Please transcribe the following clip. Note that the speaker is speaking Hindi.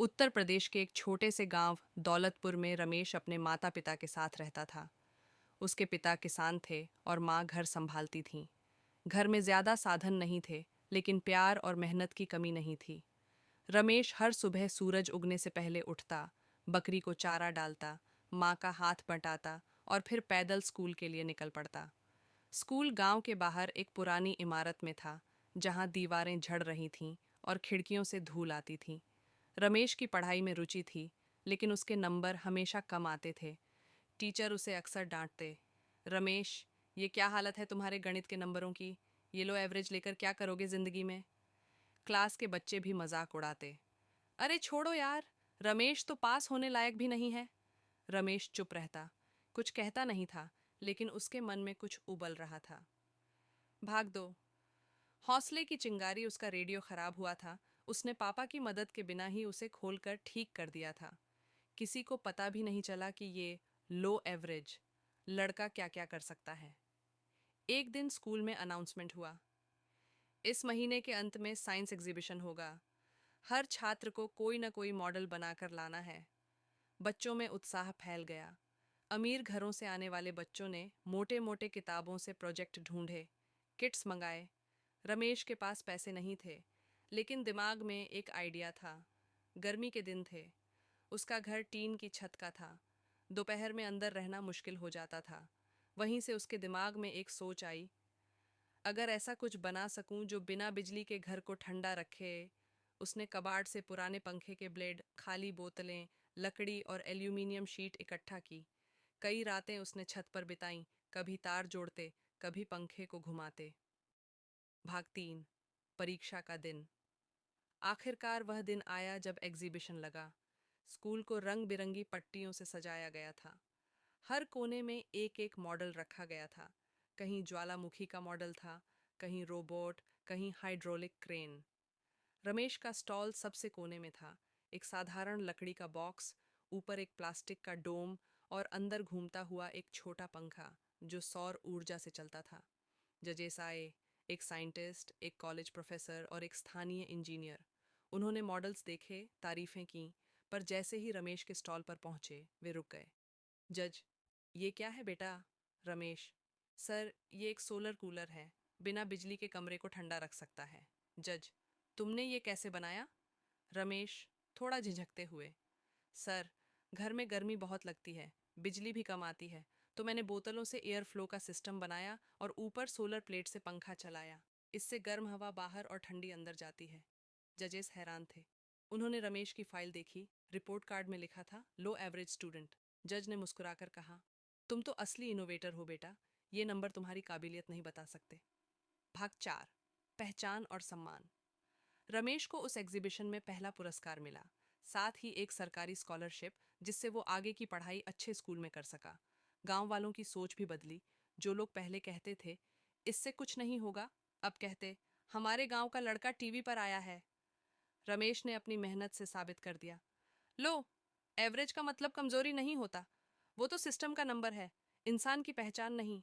उत्तर प्रदेश के एक छोटे से गांव दौलतपुर में रमेश अपने माता पिता के साथ रहता था। उसके पिता किसान थे और माँ घर संभालती थीं। घर में ज्यादा साधन नहीं थे, लेकिन प्यार और मेहनत की कमी नहीं थी। रमेश हर सुबह सूरज उगने से पहले उठता, बकरी को चारा डालता, माँ का हाथ बटाता और फिर पैदल स्कूल के लिए निकल पड़ता। स्कूल गांव के बाहर एक पुरानी इमारत में था, जहां दीवारें झड़ रही थीं और खिड़कियों से धूल आती थी। रमेश की पढ़ाई में रुचि थी, लेकिन उसके नंबर हमेशा कम आते थे। टीचर उसे अक्सर डांटते, रमेश, ये क्या हालत है तुम्हारे गणित के नंबरों की? ये लो एवरेज लेकर क्या करोगे जिंदगी में? क्लास के बच्चे भी मजाक उड़ाते, अरे छोड़ो यार, रमेश तो पास होने लायक भी नहीं है। रमेश चुप रहता, कुछ कहता नहीं था, लेकिन उसके मन में कुछ उबल रहा था। भाग दो। हौसले की चिंगारी। उसका रेडियो खराब हुआ था। उसने पापा की मदद के बिना ही उसे खोलकर ठीक कर दिया था। किसी को पता भी नहीं चला कि ये लो एवरेज लड़का क्या क्या कर सकता है। एक दिन स्कूल में अनाउंसमेंट हुआ, इस महीने के अंत में साइंस एग्जीबिशन होगा। हर छात्र को कोई ना कोई मॉडल बनाकर लाना है। बच्चों में उत्साह फैल गया। अमीर घरों से आने वाले बच्चों ने मोटे मोटे किताबों से प्रोजेक्ट ढूंढे, किट्स मंगाए। रमेश के पास पैसे नहीं थे, लेकिन दिमाग में एक आइडिया था। गर्मी के दिन थे। उसका घर टीन की छत का था। दोपहर में अंदर रहना मुश्किल हो जाता था। वहीं से उसके दिमाग में एक सोच आई, अगर ऐसा कुछ बना सकूं जो बिना बिजली के घर को ठंडा रखे। उसने कबाड़ से पुराने पंखे के ब्लेड, खाली बोतलें, लकड़ी और एल्यूमिनियम शीट इकट्ठा की। कई रातें उसने छत पर बिताईं, कभी तार जोड़ते, कभी पंखे को घुमाते। भाग 3। परीक्षा का दिन। आखिरकार वह दिन आया जब एग्जीबिशन लगा। स्कूल को रंग बिरंगी पट्टियों से सजाया गया था। हर कोने में एक एक मॉडल रखा गया था। कहीं ज्वालामुखी का मॉडल था, कहीं रोबोट, कहीं हाइड्रोलिक क्रेन। रमेश का स्टॉल सबसे कोने में था। एक साधारण लकड़ी का बॉक्स, ऊपर एक प्लास्टिक का डोम और अंदर घूमता हुआ एक छोटा पंखा जो सौर ऊर्जा से चलता था। जजेस आए, एक साइंटिस्ट, एक कॉलेज प्रोफेसर और एक स्थानीय इंजीनियर। उन्होंने मॉडल्स देखे, तारीफें की, पर जैसे ही रमेश के स्टॉल पर पहुंचे वे रुक गए। जज, ये क्या है बेटा? रमेश, सर ये एक सोलर कूलर है, बिना बिजली के कमरे को ठंडा रख सकता है। जज, तुमने ये कैसे बनाया? रमेश, थोड़ा झिझकते हुए, सर घर में गर्मी बहुत लगती है, बिजली भी कम आती है, तो मैंने बोतलों से एयर फ्लो का सिस्टम बनाया और ऊपर सोलर प्लेट से पंखा चलाया। इससे गर्म हवा बाहर और ठंडी अंदर जाती है। जजेस हैरान थे। उन्होंने रमेश की फाइल देखी। रिपोर्ट कार्ड में लिखा था लो एवरेज स्टूडेंट। जज ने मुस्कुराकर कहा, तुम तो असली इनोवेटर हो बेटा, ये नंबर तुम्हारी काबिलियत नहीं बता सकते। भाग 4। पहचान और सम्मान। रमेश को उस एग्जीबिशन में पहला पुरस्कार मिला, साथ ही एक सरकारी स्कॉलरशिप, जिससे वो आगे की पढ़ाई अच्छे स्कूल में कर सका। गांव वालों की सोच भी बदली। जो लोग पहले कहते थे इससे कुछ नहीं होगा, अब कहते हमारे गांव का लड़का टीवी पर आया है। रमेश ने अपनी मेहनत से साबित कर दिया, लो, एवरेज का मतलब कमजोरी नहीं होता, वो तो सिस्टम का नंबर है, इंसान की पहचान नहीं।